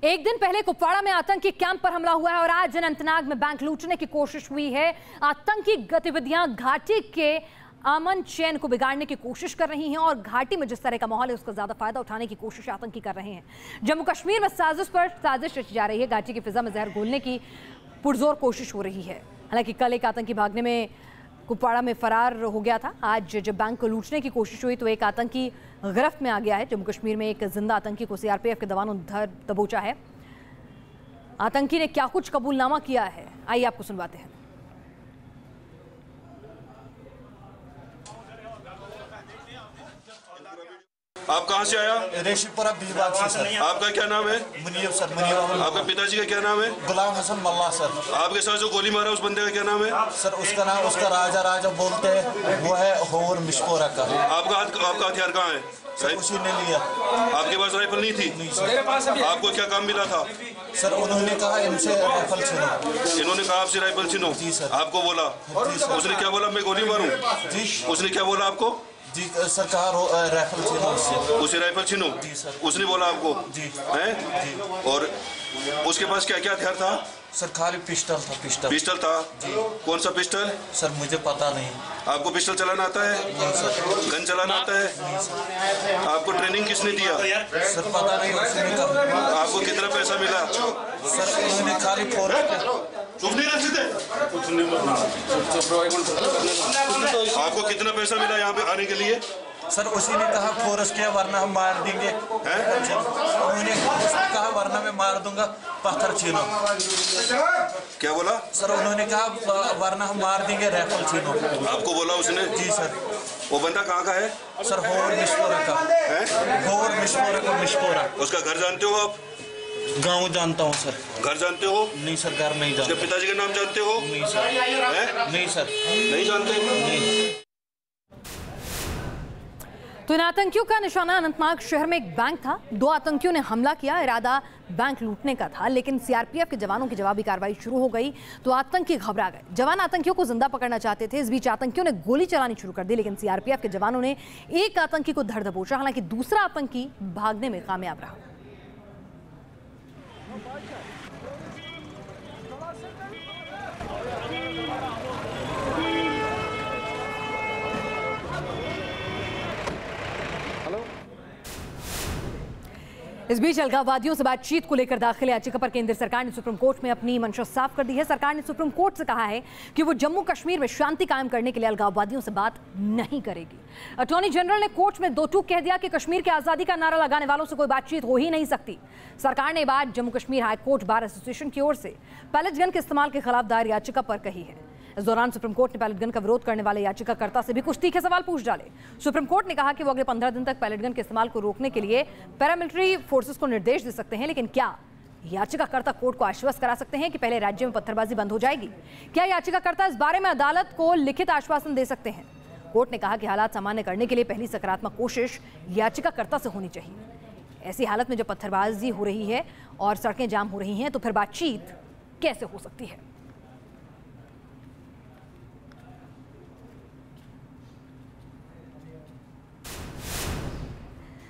एक दिन पहले कुपवाड़ा में आतंकी कैंप पर हमला हुआ है और आज अनंतनाग में बैंक लूटने की कोशिश हुई है। आतंकी गतिविधियां घाटी के अमन चैन को बिगाड़ने की कोशिश कर रही हैं और घाटी में जिस तरह का माहौल है उसका ज्यादा फायदा उठाने की कोशिश आतंकी कर रहे हैं। जम्मू कश्मीर में साजिश पर साजिश रची जा रही है। घाटी की फिजा में जहर घोलने की पुरजोर कोशिश हो रही है। हालांकि कल एक आतंकी भागने में कुपवाड़ा में फरार हो गया था। आज जब बैंक को लूटने की कोशिश हुई तो एक आतंकी गिरफ्त में आ गया है। जम्मू कश्मीर में एक जिंदा आतंकी को सीआरपीएफ के जवानों ने दबोचा है। आतंकी ने क्या कुछ कबूलनामा किया है, आइए आपको सुनवाते हैं। आप कहाँ से आया? रेशीपुरा बीबाग से सर। आपका क्या नाम है? मुनीब सर। मुनीब। आपके पिताजी का क्या नाम है? गुलाम हसन मल्ला सर। आपके साथ जो गोली मारा उस बंदे का क्या नाम है? सर उसका नाम उसका राजा बोलते हैं, वो है होर मिशपोरा का। आपका हथियार कहाँ है? सर उसी ने लिया। आपके पास राइफल नहीं थी? नहीं सर। आपको क्या काम मिला था? सर उन्होंने कहा इनसे राइफल छीनो। इन्होंने कहा आपसे राइफल छीनो? जी सर। आपको बोला? जी सर। उसने क्या बोला, मैं गोली मारूं? जी। उसने क्या बोला आपको? जी सर, कहा राइफल छीनो उससे। उसे राइफल छीनो? जी सर। उसने बोला आपको? जी। हैं? जी। और उसके पास क्या क्या हथियार था? सर खाली पिस्टल था। पिस्टल था? जी। कौन सा पिस्टल? सर मुझे पता नहीं। आपको पिस्टल चलाना आता है? नहीं सर। गन चलाना आता है? नहीं सर। आपको ट्रेनिंग किसने दिया? सर पता नहीं, उसने कहा। आपको कितना पैसा मिला? सर उन्होंने खाली आपको कितना पैसा मिला यहाँ पे आने के लिए? सर उसी ने कहा फोर्स किया वरना हम मार देंगे। उन्होंने कहा वरना मैं मार दूंगा, पत्थर छीनो। क्या बोला? सर उन्होंने कहा वरना हम मार देंगे, राइफल छीनो। आपको बोला उसने? जी सर। वो बंदा कहाँ का है? सर होर मिशपोरा का है। होर मिशपोरा का मिशपोरा। उसका घर जानते हो आप? गाँव जानता हूँ सर। घर जानते हो? नहीं सर, घर नहीं जानता। उसके पिताजी का नाम जानते हो? नहीं सर। नहीं सर। नहीं जानते? नहीं। तो इन आतंकियों का निशाना अनंतनाग शहर में एक बैंक था। 2 आतंकियों ने हमला किया। इरादा बैंक लूटने का था, लेकिन सीआरपीएफ के जवानों की जवाबी कार्रवाई शुरू हो गई तो आतंकी घबरा गए। जवान आतंकियों को जिंदा पकड़ना चाहते थे। इस बीच आतंकियों ने गोली चलानी शुरू कर दी, लेकिन सीआरपीएफ के जवानों ने एक आतंकी को धर दबोचा। हालांकि दूसरा आतंकी भागने में कामयाब रहा। इस बीच अलगाववादियों से बातचीत को लेकर दाखिल याचिका पर केंद्र सरकार ने सुप्रीम कोर्ट में अपनी मंशा साफ कर दी है। सरकार ने सुप्रीम कोर्ट से कहा है कि वो जम्मू कश्मीर में शांति कायम करने के लिए अलगाववादियों से बात नहीं करेगी। अटॉर्नी जनरल ने कोर्ट में दो टूक कह दिया कि कश्मीर की आजादी का नारा लगाने वालों से कोई बातचीत हो ही नहीं सकती। सरकार ने बात Jammu Kashmir high court bar association की ओर से पैलेट गन के इस्तेमाल के खिलाफ दायर याचिका पर कही है। इस दौरान सुप्रीम कोर्ट ने पैलेट गन का विरोध करने वाले याचिकाकर्ता से भी कुछ तीखे सवाल पूछ डाले। सुप्रीम कोर्ट ने कहा कि वो अगले 15 दिन तक पैलेट गन के इस्तेमाल को रोकने के लिए पैरामिलिट्री फोर्सेस को निर्देश दे सकते हैं, लेकिन क्या याचिकाकर्ता कोर्ट को आश्वस्त करा सकते हैं कि पहले राज्य में पत्थरबाजी बंद हो जाएगी? क्या याचिकाकर्ता इस बारे में अदालत को लिखित आश्वासन दे सकते हैं? कोर्ट ने कहा कि हालात सामान्य करने के लिए पहली सकारात्मक कोशिश याचिकाकर्ता से होनी चाहिए। ऐसी हालत में जब पत्थरबाजी हो रही है और सड़कें जाम हो रही हैं तो फिर बातचीत कैसे हो सकती है?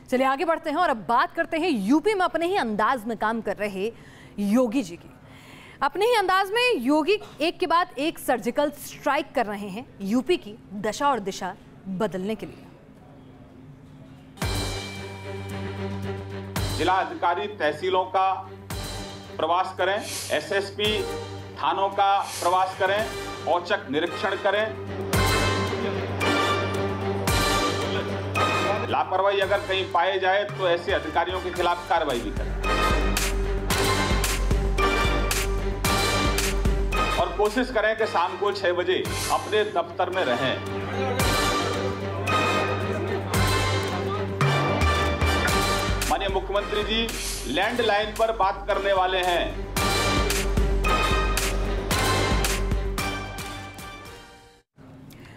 चलिए आगे बढ़ते हैं और अब बात करते हैं यूपी में अपने ही अंदाज में काम कर रहे योगी जी की। अपने ही अंदाज में योगी एक के बाद एक सर्जिकल स्ट्राइक कर रहे हैं यूपी की दशा और दिशा बदलने के लिए। जिला अधिकारी तहसीलों का प्रवास करें, एसएसपी थानों का प्रवास करें, औचक निरीक्षण करें। लापरवाही अगर कहीं पाए जाए तो ऐसे अधिकारियों के खिलाफ कार्रवाई भी करें और कोशिश करें कि शाम को 6 बजे अपने दफ्तर में रहें। माननीय मुख्यमंत्री जी लैंडलाइन पर बात करने वाले हैं।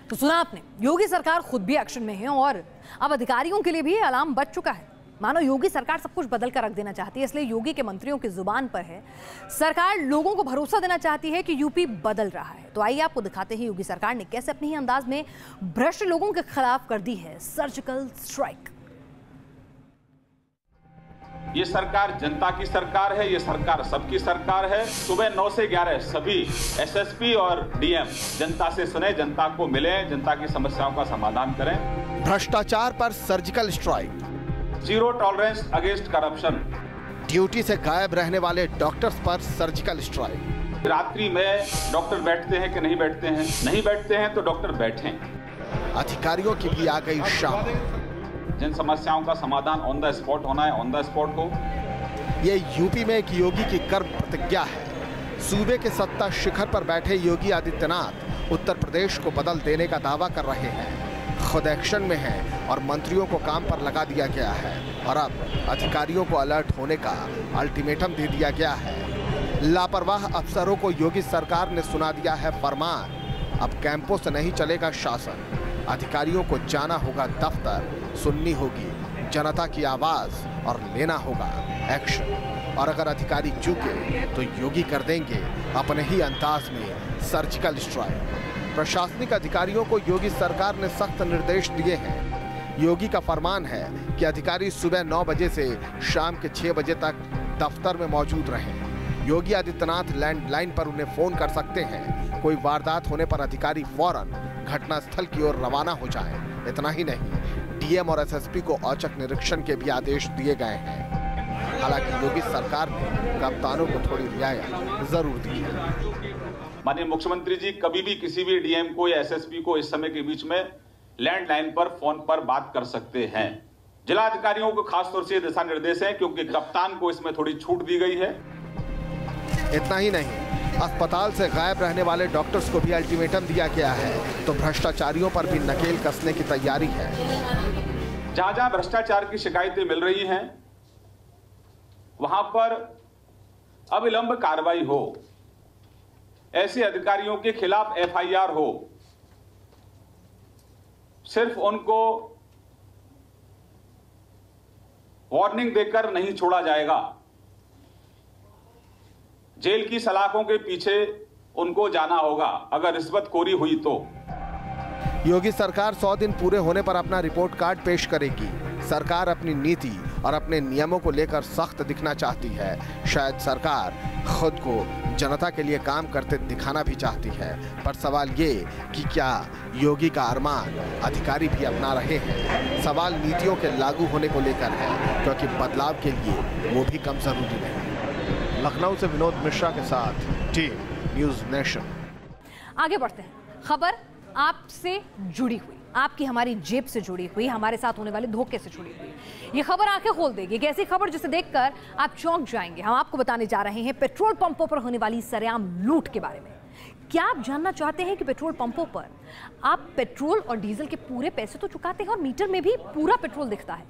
तो सुना आपने, योगी सरकार खुद भी एक्शन में है और अब अधिकारियों के लिए भी अलार्म बज चुका है। मानो योगी सरकार सब कुछ बदल कर रख देना चाहती है, इसलिए योगी के मंत्रियों की जुबान पर है। सरकार लोगों को भरोसा देना चाहती है कि यूपी बदल रहा है। तो आइए आपको दिखाते हैं योगी सरकार ने कैसे अपने ही अंदाज में भ्रष्ट लोगों के खिलाफ कर दी है सर्जिकल स्ट्राइक। ये सरकार जनता की सरकार है, ये सरकार सबकी सरकार है। सुबह 9 से 11 सभी एसएसपी और डीएम जनता से सुने, जनता को मिले, जनता की समस्याओं का समाधान करें। भ्रष्टाचार पर surgical strike, zero tolerance against corruption. Duty से गायब रहने वाले डॉक्टर्स पर सर्जिकल स्ट्राइक। रात्रि में डॉक्टर बैठते हैं कि नहीं बैठते हैं? नहीं बैठते हैं तो डॉक्टर बैठें। अधिकारियों की भी आ गई शाम। जिन समस्याओं का समाधान ऑन द स्पॉट होना है, ऑन द स्पॉट हो। ये यूपी में एक योगी की कर्म प्रतिज्ञा है। सूबे के सत्ता शिखर पर बैठे योगी आदित्यनाथ उत्तर प्रदेश को बदल देने का दावा कर रहे हैं। खुद एक्शन में हैं और मंत्रियों को काम पर लगा दिया गया है और अब अधिकारियों को अलर्ट होने का अल्टीमेटम दे दिया गया है। लापरवाह अफसरों को योगी सरकार ने सुना दिया है फरमान। अब कैंपों से नहीं चलेगा शासन, अधिकारियों को जाना होगा दफ्तर, सुननी होगी जनता की आवाज और लेना होगा एक्शन। और अगर अधिकारी चूके तो योगी कर देंगे अपने ही अंदाज में सर्जिकल स्ट्राइक। प्रशासनिक अधिकारियों को योगी सरकार ने सख्त निर्देश दिए हैं। योगी का फरमान है कि अधिकारी सुबह 9 बजे से शाम के 6 बजे तक दफ्तर में मौजूद रहें। योगी आदित्यनाथ लैंडलाइन पर उन्हें फोन कर सकते हैं। कोई वारदात होने पर अधिकारी फौरन घटनास्थल की ओर रवाना हो जाएं। इतना ही नहीं, डीएम और एसएसपी को औचक निरीक्षण के भी आदेश दिए गए हैं। हालांकि योगी सरकार ने कप्तानों को थोड़ी रियायत जरूर दी है। माननीय मुख्यमंत्री जी कभी भी किसी भी डीएम को या एसएसपी को इस समय के बीच में लैंडलाइन पर फोन पर बात कर सकते हैं। जिला अधिकारियों को खास तौर से दिशा निर्देश है क्योंकि कप्तान को इसमें थोड़ी छूट दी गई है। इतना ही नहीं, अस्पताल से गायब रहने वाले डॉक्टर्स को भी अल्टीमेटम दिया गया है, तो भ्रष्टाचारियों पर भी नकेल कसने की तैयारी है। जहां जहां भ्रष्टाचार की शिकायतें मिल रही हैं, वहां पर अविलंब कार्रवाई हो, ऐसे अधिकारियों के खिलाफ एफआईआर हो। सिर्फ उनको वार्निंग देकर नहीं छोड़ा जाएगा, जेल की सलाखों के पीछे उनको जाना होगा अगर रिश्वतखोरी हुई तो। योगी सरकार 100 दिन पूरे होने पर अपना रिपोर्ट कार्ड पेश करेगी। सरकार अपनी नीति और अपने नियमों को लेकर सख्त दिखना चाहती है। शायद सरकार खुद को जनता के लिए काम करते दिखाना भी चाहती है, पर सवाल ये कि क्या योगी का अरमान अधिकारी भी अपना रहे हैं? सवाल नीतियों के लागू होने को लेकर है, क्योंकि बदलाव के लिए वो भी कम जरूरी नहीं। लखनऊ से विनोद मिश्रा के साथ टीम न्यूज़ नेशन। आगे बढ़ते हैं। खबर आपसे जुड़ी हुई, आपकी हमारी जेब से जुड़ी हुई, हमारे साथ होने वाले धोखे से जुड़ी हुई। ये खबर आंखें खोल देगी। एक ऐसी खबर जिसे देखकर आप चौंक जाएंगे। हम आपको बताने जा रहे हैं पेट्रोल पंपों पर होने वाली सरेआम लूट के बारे में। क्या आप जानना चाहते हैं कि पेट्रोल पंपों पर आप पेट्रोल और डीजल के पूरे पैसे तो चुकाते हैं और मीटर में भी पूरा पेट्रोल दिखता है,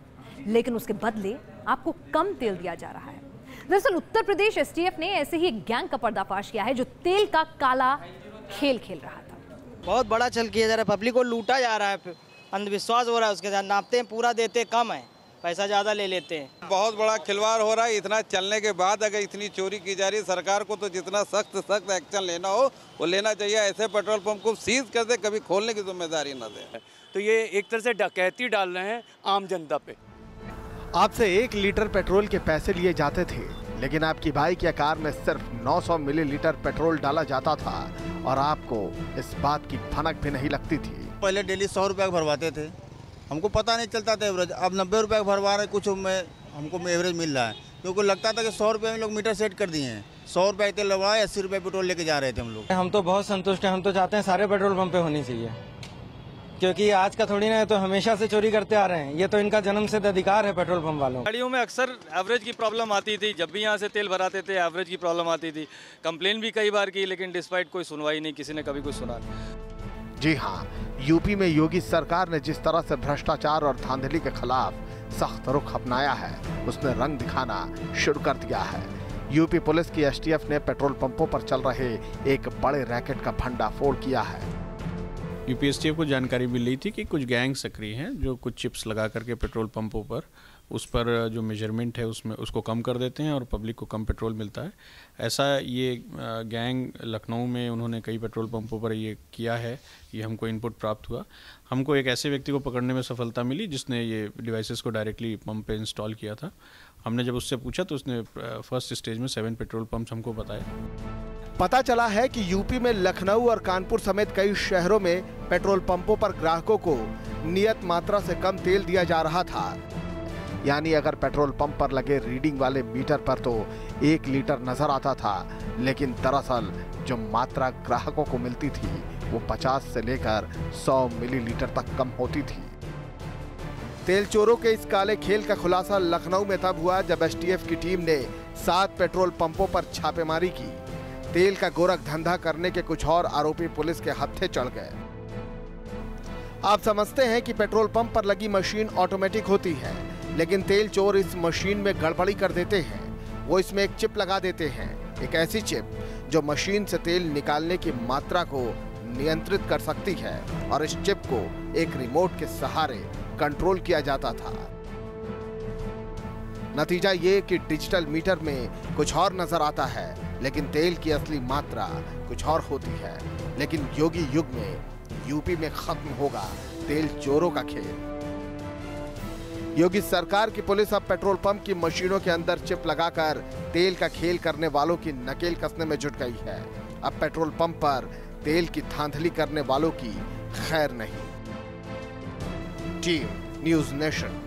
लेकिन उसके बदले आपको कम तेल दिया जा रहा है। दरअसल उत्तर प्रदेश एसटीएफ ने ऐसे ही एक गैंग का पर्दाफाश किया है जो तेल का काला खेल खेल रहा था। बहुत बड़ा छल किया जा रहा है, पब्लिक को लूटा जा रहा है, अंधविश्वास हो रहा है उसके साथ। नापते हैं पूरा, देते कम है, पैसा ज़्यादा ले लेते हैं। बहुत बड़ा खिलवाड़ हो रहा है। इतना चलने के बाद अगर इतनी चोरी की जा रही है, सरकार को तो जितना सख्त एक्शन लेना हो वो लेना चाहिए। ऐसे पेट्रोल पंप को सीज कर दे, कभी खोलने की जिम्मेदारी न दे। तो ये एक तरह से डकैती डाल रहे हैं आम जनता पे। आपसे 1 लीटर पेट्रोल के पैसे लिए जाते थे, लेकिन आपकी बाइक या कार में सिर्फ 900 मिलीलीटर पेट्रोल डाला जाता था और आपको इस बात की भनक भी नहीं लगती थी। पहले डेली 100 रुपये का भरवाते थे, हमको पता नहीं चलता था एवरेज। अब 90 रुपये का भरवा रहे, कुछ में हमको एवरेज मिल रहा है, क्योंकि लगता था कि 100 रुपये में लोग मीटर सेट कर दिए हैं। 100 रुपये तेल लगवाए, 80 रुपये पेट्रोल लेके जा रहे थे हम लोग। हम तो बहुत संतुष्ट हैं। हम तो चाहते हैं सारे पेट्रोल पंप पे होनी चाहिए, क्योंकि आज का थोड़ी ना है, तो हमेशा से चोरी करते आ रहे हैं। ये तो इनका जन्मसिद्ध अधिकार है पेट्रोल पंप वालों। गाड़ियों में अक्सर एवरेज की प्रॉब्लम आती थी। जब भी यहाँ से तेल भराते थे एवरेज की प्रॉब्लम आती थी। कंप्लेन भी कई बार की, लेकिन डिस्पाइट कोई सुनवाई नहीं, किसी ने कभी कुछ सुना नहीं। जी हाँ, यूपी में योगी सरकार ने जिस तरह से भ्रष्टाचार और धांधली के खिलाफ सख्त रुख अपनाया है, उसने रंग दिखाना शुरू कर दिया है। यूपी पुलिस की एसटीएफ ने पेट्रोल पंपों पर चल रहे एक बड़े रैकेट का भंडाफोड़ किया है। यूपी एसटीएफ को जानकारी मिल रही थी कि कुछ गैंग सक्रिय हैं जो कुछ चिप्स लगा करके पेट्रोल पंपों पर उस पर जो मेजरमेंट है उसमें उसको कम कर देते हैं और पब्लिक को कम पेट्रोल मिलता है। ऐसा ये गैंग लखनऊ में उन्होंने कई पेट्रोल पंपों पर ये किया है, ये हमको इनपुट प्राप्त हुआ। हमको एक ऐसे व्यक्ति को पकड़ने में सफलता मिली जिसने ये डिवाइसेस को डायरेक्टली पंप पे इंस्टॉल किया था। हमने जब उससे पूछा तो उसने फर्स्ट स्टेज में 7 पेट्रोल पंप्स हमको बताया। पता चला है कि यूपी में लखनऊ और कानपुर समेत कई शहरों में पेट्रोल पंपों पर ग्राहकों को नियत मात्रा से कम तेल दिया जा रहा था। यानी अगर पेट्रोल पंप पर लगे रीडिंग वाले मीटर पर तो 1 लीटर नजर आता था, लेकिन दरअसल जो मात्रा ग्राहकों को मिलती थी वो 50 से लेकर 100 मिलीलीटर तक कम होती थी। तेल चोरों के इस काले खेल का खुलासा लखनऊ में तब हुआ जब एसटीएफ की टीम ने 7 पेट्रोल पंपों पर छापेमारी की। तेल का गोरख धंधा करने के कुछ और आरोपी पुलिस के हत्थे चढ़ गए। आप समझते हैं कि पेट्रोल पंप पर लगी मशीन ऑटोमेटिक होती है, लेकिन तेल चोर इस मशीन में गड़बड़ी कर देते हैं। वो इसमें एक चिप लगा देते हैं, एक ऐसी चिप जो मशीन से तेल निकालने की मात्रा को नियंत्रित कर सकती है, और इस चिप को एक रिमोट के सहारे कंट्रोल किया जाता था। नतीजा ये कि डिजिटल मीटर में कुछ और नजर आता है, लेकिन तेल की असली मात्रा कुछ और होती है। लेकिन योगी युग में यूपी में खत्म होगा तेल चोरों का खेल। योगी सरकार की पुलिस अब पेट्रोल पंप की मशीनों के अंदर चिप लगाकर तेल का खेल करने वालों की नकेल कसने में जुट गई है। अब पेट्रोल पंप पर तेल की धांधली करने वालों की खैर नहीं। Team news nation.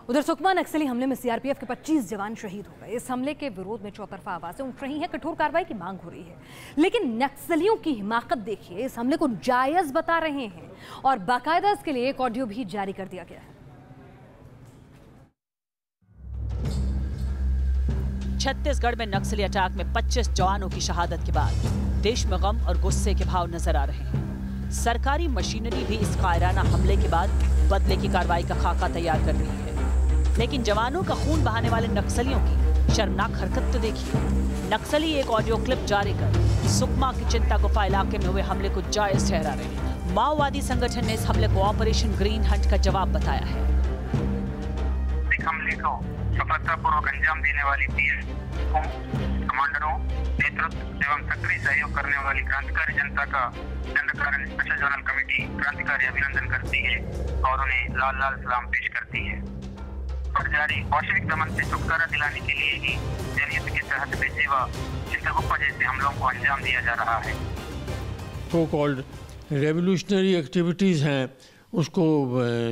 उधर सुकमा नक्सली हमले में सीआरपीएफ के 25 जवान शहीद हो गए। इस हमले के विरोध में चौतरफा आवाजें उठ रही हैं, कठोर कार्रवाई की मांग हो रही है। लेकिन नक्सलियों की हिमाकत देखिए, इस हमले को जायज बता रहे हैं और बाकायदा इसके लिए एक ऑडियो भी जारी कर दिया गया है। छत्तीसगढ़ में नक्सली अटैक में 25 जवानों की शहादत के बाद देश में गम और गुस्से के भाव नजर आ रहे हैं। सरकारी मशीनरी भी इस कायराना हमले के बाद बदले की कार्रवाई का खाका तैयार कर रही है। लेकिन जवानों का खून बहाने वाले नक्सलियों की शर्मनाक हरकत तो देखिए। नक्सली एक ऑडियो क्लिप जारी कर सुकमा की चिंता गुफा इलाके में हुए हमले को जायज ठहरा रहे हैं। माओवादी संगठन ने इस हमले को ऑपरेशन ग्रीन हंट का जवाब बताया है। हमले को सफलतापूर्वक अंजाम देने वाली पीएस कमांडरों, नेतृत्व एवं सक्रिय सहयोग करने वाली क्रांतिकारी जनता का दंडकारण्य स्पेशल जोनल कमेटी क्रांतिकारी अभिनंदन करती है और उन्हें लाल लाल सलाम पेश करती है। पर जारी वैश्विक दमन से छुटकारा दिलाने के लिए ही जनहित के तहत पेशे व चिंतागुफा जैसे हमलों को अंजाम दिया जा रहा है। सो कॉल्ड रेवोल्यूशनरी एक्टिविटीज़ हैं उसको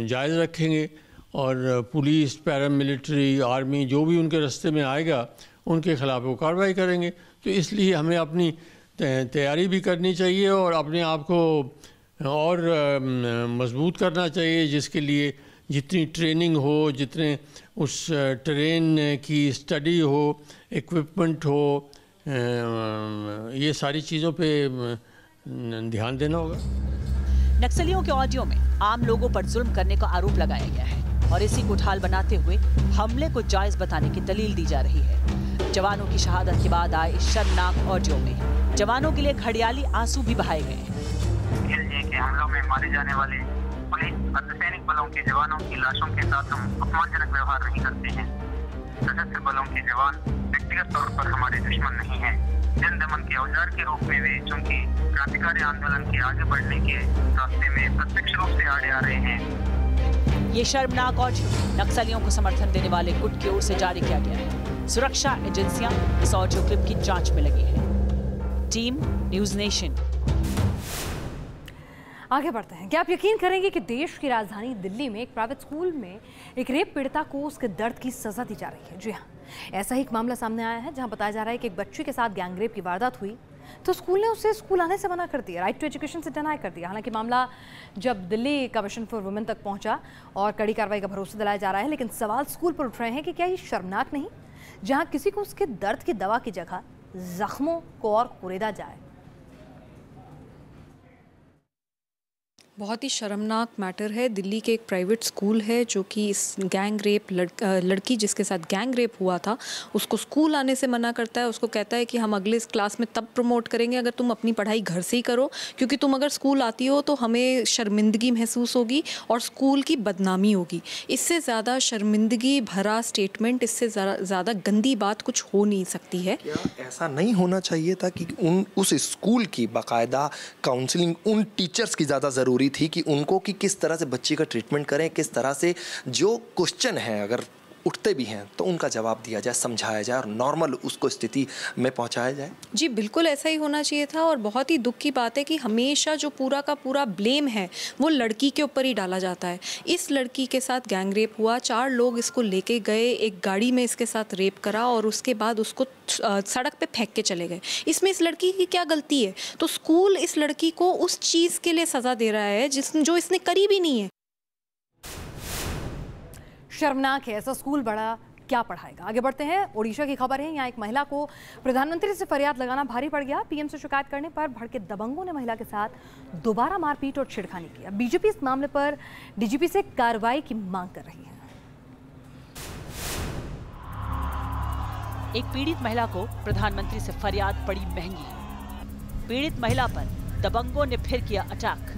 जायज़ रखेंगे और पुलिस, पैरामिलिट्री, आर्मी जो भी उनके रास्ते में आएगा उनके खिलाफ वो कार्रवाई करेंगे। तो इसलिए हमें अपनी तैयारी भी करनी चाहिए और अपने आप को और मजबूत करना चाहिए, जिसके लिए जितनी ट्रेनिंग हो, जितने उस ट्रेन की स्टडी हो, इक्विपमेंट हो, ये सारी चीज़ों पे ध्यान देना होगा। नक्सलियों के ऑडियो में आम लोगों पर जुल्म करने का आरोप लगाया गया है और इसी को ढाल बनाते हुए हमले को जायज बताने की दलील दी जा रही है। जवानों की शहादत के बाद आए इस शर्मनाक ऑडियो में जवानों के लिए घड़ियाली आंसू भी बहाए गए हैं। के हमलों में मारे जाने वाले पुलिस अर्धसैनिक बलों के जवानों की लाशों के साथ हम अपमानजनक व्यवहार नहीं करते हैं। सशस्त्र बलों के जवान व्यक्तिगत तौर पर हमारे दुश्मन नहीं हैं। जन दमन के औजार के रूप में वे चूंकि क्रांतिकारी आंदोलन के आगे बढ़ने के रास्ते में प्रत्यक्ष रूप से आड़े आ रहे हैं। ये शर्मनाक ऑडियो नक्सलियों को समर्थन देने वाले गुट की ओर से जारी किया गया है। सुरक्षा एजेंसियां इस ऑडियो क्लिप की जांच में लगी है। Team news nation. आगे बढ़ते हैं। क्या आप यकीन करेंगे कि देश की राजधानी दिल्ली में एक प्राइवेट स्कूल में एक रेप पीड़िता को उसके दर्द की सजा दी जा रही है। जी हाँ, ऐसा ही एक मामला सामने आया है जहां बताया जा रहा है कि एक बच्ची के साथ गैंगरेप की वारदात हुई तो स्कूल ने उसे स्कूल आने से मना कर दिया, राइट टू एजुकेशन से डिनाई कर दिया। हालांकि मामला जब दिल्ली कमीशन फॉर वुमेन तक पहुंचा और कड़ी कार्रवाई का भरोसा दिलाया जा रहा है, लेकिन सवाल स्कूल पर उठ रहे हैं कि क्या ये शर्मनाक नहीं जहां किसी को उसके दर्द की दवा की जगह जख्मों को और कुरेदा जाए। बहुत ही शर्मनाक मैटर है। दिल्ली के एक प्राइवेट स्कूल है जो कि इस गैंग रेप लड़की जिसके साथ गैंग रेप हुआ था उसको स्कूल आने से मना करता है। उसको कहता है कि हम अगले इस क्लास में तब प्रमोट करेंगे अगर तुम अपनी पढ़ाई घर से ही करो, क्योंकि तुम अगर स्कूल आती हो तो हमें शर्मिंदगी महसूस होगी और स्कूल की बदनामी होगी। इससे ज़्यादा शर्मिंदगी भरा स्टेटमेंट, इससे ज़्यादा गंदी बात कुछ हो नहीं सकती है। क्या ऐसा नहीं होना चाहिए था कि उस स्कूल की बाकायदा काउंसलिंग उन टीचर्स की ज़्यादा ज़रूरी थी कि उनको कि किस तरह से बच्ची का ट्रीटमेंट करें, किस तरह से जो क्वेश्चन है अगर उठते भी हैं तो उनका जवाब दिया जाए, समझाया जाए और नॉर्मल उसको स्थिति में पहुंचाया जाए। जी बिल्कुल ऐसा ही होना चाहिए था। और बहुत ही दुख की बात है कि हमेशा जो पूरा का पूरा ब्लेम है वो लड़की के ऊपर ही डाला जाता है। इस लड़की के साथ गैंग रेप हुआ, 4 लोग इसको लेके गए, एक गाड़ी में इसके साथ रेप करा और उसके बाद उसको सड़क पे फेंक के चले गए। इसमें इस लड़की की क्या गलती है? तो स्कूल इस लड़की को उस चीज़ के लिए सज़ा दे रहा है जो इसने करी भी नहीं है। शर्मनाक है, ऐसा स्कूल बड़ा क्या पढ़ाएगा। आगे बढ़ते हैं, ओडिशा की खबर है। यहाँ एक महिला को प्रधानमंत्री से फरियाद लगाना भारी पड़ गया। पीएम से शिकायत करने पर भड़के दबंगों ने महिला के साथ दोबारा मारपीट और छेड़खानी की। अब बीजेपी इस मामले पर डीजीपी से कार्रवाई की मांग कर रही है। एक पीड़ित महिला को प्रधानमंत्री से फरियाद पड़ी महंगी। पीड़ित महिला पर दबंगों ने फिर किया अटैक।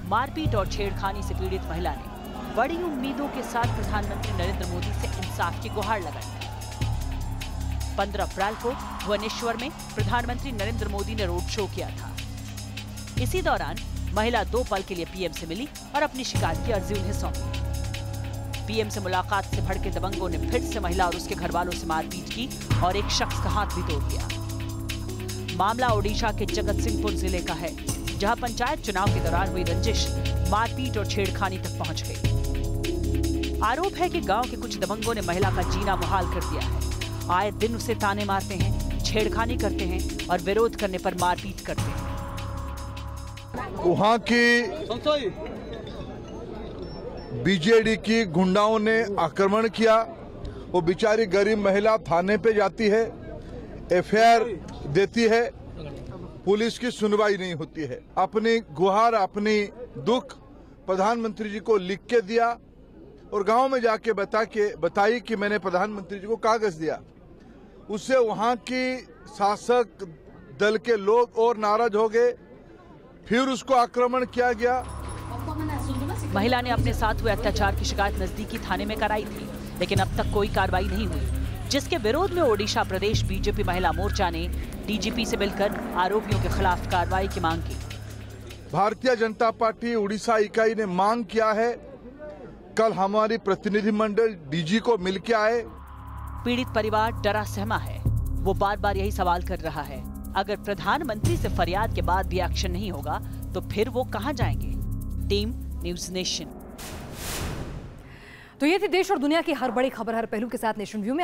मारपीट और छेड़खानी से पीड़ित महिला ने बड़ी उम्मीदों के साथ प्रधानमंत्री नरेंद्र मोदी से इंसाफ की गुहार लगाई। 15 अप्रैल को भुवनेश्वर में प्रधानमंत्री नरेंद्र मोदी ने रोड शो किया था। इसी दौरान महिला 2 पल के लिए पीएम से मिली और अपनी शिकायत की अर्जी उन्हें सौंपी। पीएम से मुलाकात से भड़के दबंगों ने फिर से महिला और उसके घर वालों से मारपीट की और एक शख्स का हाथ भी तोड़ दिया। मामला ओडिशा के जगत सिंहपुर जिले का है, जहां पंचायत चुनाव के दौरान हुई रंजिश मारपीट और छेड़खानी तक पहुंच गई। आरोप है कि गांव के कुछ दबंगों ने महिला का जीना मुहाल कर दिया है। आए दिन उसे ताने मारते हैं, छेड़खानी करते हैं और विरोध करने पर मारपीट करते हैं। वहां की बीजेडी की गुंडाओं ने आक्रमण किया। वो बेचारी गरीब महिला थाने पे जाती है, एफआईआर देती है, पुलिस की सुनवाई नहीं होती है। अपनी गुहार, अपनी दुख प्रधानमंत्री जी को लिख के दिया और गांव में जाके बताई कि मैंने प्रधानमंत्री जी को कागज दिया। उससे वहां की शासक दल के लोग और नाराज हो गए, फिर उसको आक्रमण किया गया। महिला ने अपने साथ हुए अत्याचार की शिकायत नजदीकी थाने में कराई थी, लेकिन अब तक कोई कार्रवाई नहीं हुई, जिसके विरोध में ओडिशा प्रदेश बीजेपी महिला मोर्चा ने डीजीपी से मिलकर आरोपियों के खिलाफ कार्रवाई की मांग की। भारतीय जनता पार्टी उड़ीसा इकाई ने मांग किया है कल हमारी प्रतिनिधिमंडल डीजी को मिल के आए। पीड़ित परिवार डरा सहमा है। वो बार बार यही सवाल कर रहा है, अगर प्रधानमंत्री से फरियाद के बाद भी एक्शन नहीं होगा तो फिर वो कहां जाएंगे। Team news nation. तो ये थी देश और दुनिया की हर बड़ी खबर हर पहलू के साथ नेशन व्यू में।